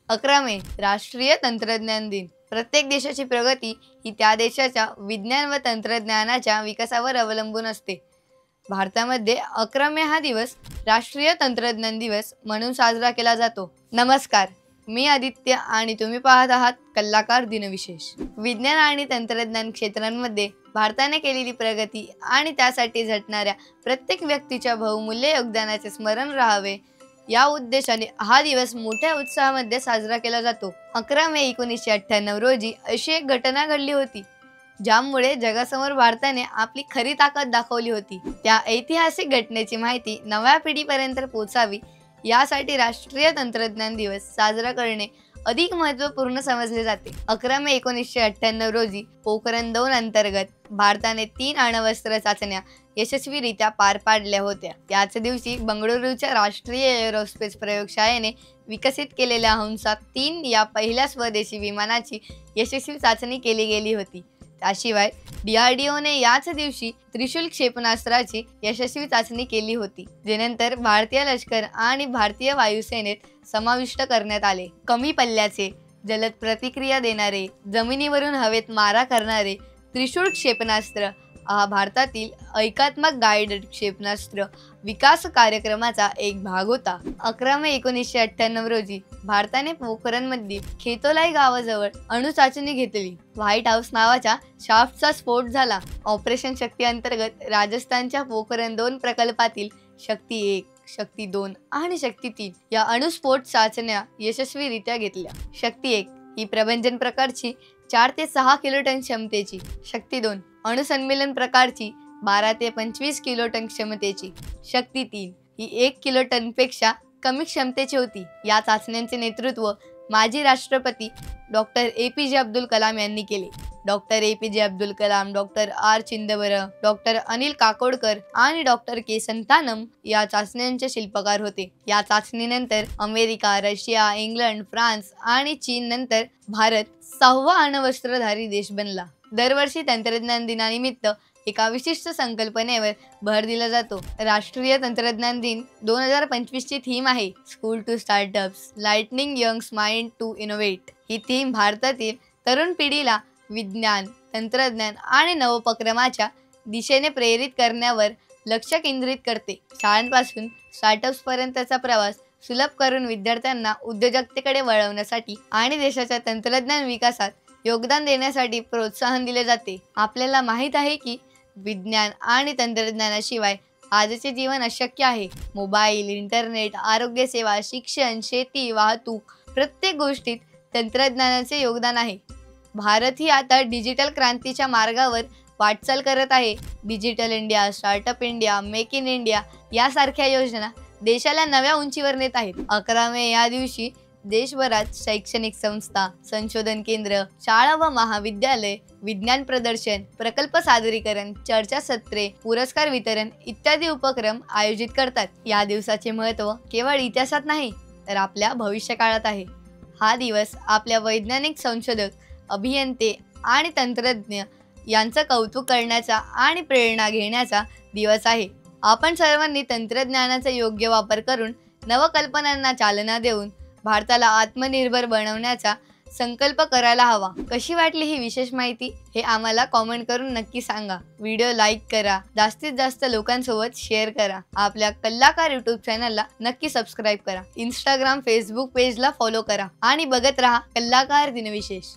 11 मे राष्ट्रीय तंत्रज्ञान दिन। प्रत्येक देशाची प्रगती ही त्या देशाच्या विज्ञान व तंत्रज्ञानाच्या विकासावर अवलंबून असते। भारतामध्ये 11 मे हा दिवस राष्ट्रीय तंत्रज्ञान दिवस म्हणून साजरा केला जातो। नमस्कार, मी आदित्य आणि तुम्ही पाहत आहात कलाकार दिनविशेष। विज्ञान आणि तंत्रज्ञान क्षेत्रांमध्ये भारताने केलेली प्रगती आणि त्यासाठी झटणाऱ्या प्रत्येक व्यक्तीच्या बहुमूल्य योगदानाचे स्मरण राहावे या उद्देशाने हा दिवस मोठ्या उत्साहामध्ये साजरा केला जातो। 11 मे 1998 रोजी अशी एक घटना घडली होती ज्यामुळे जगासमोर भारताने आपली खरी ताकद दाखवली होती। त्या ऐतिहासिक घटनेची माहिती नव्या पिढीपर्यंत पोहोचावी यासाठी राष्ट्रीय तंत्रज्ञान दिवस साजरा करणे अधिक महत्त्वपूर्ण समजले जाते। 11 मे 1998 रोजी पोखरण 2 अंतर्गत भारताने 3 अण्वस्त्र चाचण्या यशस्वीरित्या पार पाडल्या होत्या। याच दिवशी बंगळुरूच्या राष्ट्रीय एरोस्पेस प्रयोगशाळेने विकसित केलेल्या हंसा-3 या पहिल्या स्वदेशी विमानाची यशस्वी चाचणी केली गेली होती। त्याशिवाय DRDOने याच दिवशी त्रिशूल क्षेपणास्त्राची यशस्वी चाचणी केली होती, जे नंतर भारतीय लष्कर आणि भारतीय वायुसेनेत समाविष्ट करण्यात आले। कमी पल्ल्याचे, जलद प्रतिक्रिया देणारे, जमिनीवरून हवेत मारा करणारे त्रिशूल क्षेपणास्त्र हा भारतातील एकात्मक गाइडेड क्षेपणास्त्र विकास कार्यक्रमाचा एक भाग होता। 11 मे 1998 रोजी भारताने पोखरणमधील खेतोलाई गावाजवळ अणुचाचणी घेतली। व्हाईट हाऊस नावाच्या शाफ्टचा स्फोट झाला। ऑपरेशन शक्ती अंतर्गत राजस्थानच्या पोखरण 2 प्रकल्पातील शक्ती 1, शक्ती 2 आणि शक्ती 3 या अणुस्फोट चाचण्या यशस्वीरित्या घेतल्या। शक्ती 1 ही प्रबंधन प्रकारची 4 ते 6 किलोटन क्षमतेची, शक्ती 2 अणुसंमेलन प्रकारची 12 ते 25 किलोटन क्षमतेची, शक्ती 3 ही 1 किलोटनपेक्षा कमी क्षमतेची होती। या चाचण्यांचे नेतृत्व माजी राष्ट्रपती डॉक्टर APJ अब्दुल कलाम यांनी केले। Doctor APJ Abdul Kalam, doctor R Chidambaram, doctor Anil Kakodkar आणि डॉक्टर K संतानम या चाचण्यांचे शिल्पकार होते। या चाचणीनंतर अमेरिका, रशिया, इंग्लंड, फ्रान्स आणि चीन नंतर भारत 6वा अण्वस्त्रधारी देश बनला। दरवर्षी तंत्रज्ञान दिनानिमित्त एका विशिष्ट संकल्पनेवर भर दिला जातो। राष्ट्रीय तंत्रज्ञान दिन 2025 ची थीम आहे school to startups, lightning youngs mind to innovate. ही थीम भारतातील तरुण पिढीला विज्ञान, तंत्रज्ञान आणि नवोपक्रमाच्या दिशेने प्रेरित करण्यावर लक्ष केंद्रित करते। शाळांपासून स्टार्टअप्स पर्यंतचा प्रवास सुलभ करून विद्यार्थ्यांना उद्योजकतेकडे वळवण्यासाठी आणि देशाच्या तंत्रज्ञान विकासात योगदान देण्यासाठी प्रोत्साहन दिले जाते। आपल्याला माहित आहे की विज्ञान आणि तंत्रज्ञानाशिवाय आजचे जीवन अशक्य आहे। मोबाईल, इंटरनेट, आरोग्य सेवा, शिक्षण, शेती, वाहतूक प्रत्येक गोष्टीत तंत्रज्ञानाचे योगदान आहे। भारत ही आता डिजिटल क्रांतीच्या मार्गावर वाटचाल करत आहे। Digital India, startup India, make in India यासारख्या योजना देशाला नव्या उंचीवर नेत आहेत। 11 मे या दिवशी देशभरात शैक्षणिक संस्था, संशोधन केंद्र, शाळा व महाविद्यालय विज्ञान प्रदर्शन, प्रकल्प सादरीकरण, चर्चासत्रे, पुरस्कार वितरण इत्यादी उपक्रम आयोजित करतात। या दिवसाचे महत्त्व केवळ इतिहासात नाही तर आपल्या भविष्यकाळात आहे। हा दिवस आपल्या वैज्ञानिक संशोधक, अभियंते आणि तंत्रज्ञ यांचं कौतुक करण्याचा आणि प्रेरणा घेण्याचा दिवस आहे। आपण सर्वांनी तंत्रज्ञानाचा योग्य वापर करून नवकल्पनांना चालना देऊन भारताला आत्मनिर्भर बनवण्याचा संकल्प करायला हवा। कशी वाटली ही विशेष माहिती हे आम्हाला कमेंट करून नक्की सांगा। व्हिडिओ लाईक करा, जास्तीत जास्त लोकांसोबत शेअर करा। आपल्या कलाकार YouTube चॅनलला नक्की सबस्क्राईब करा। Instagram, Facebook पेजला फॉलो करा आणि बघत रहा कलाकार दिनविशेष।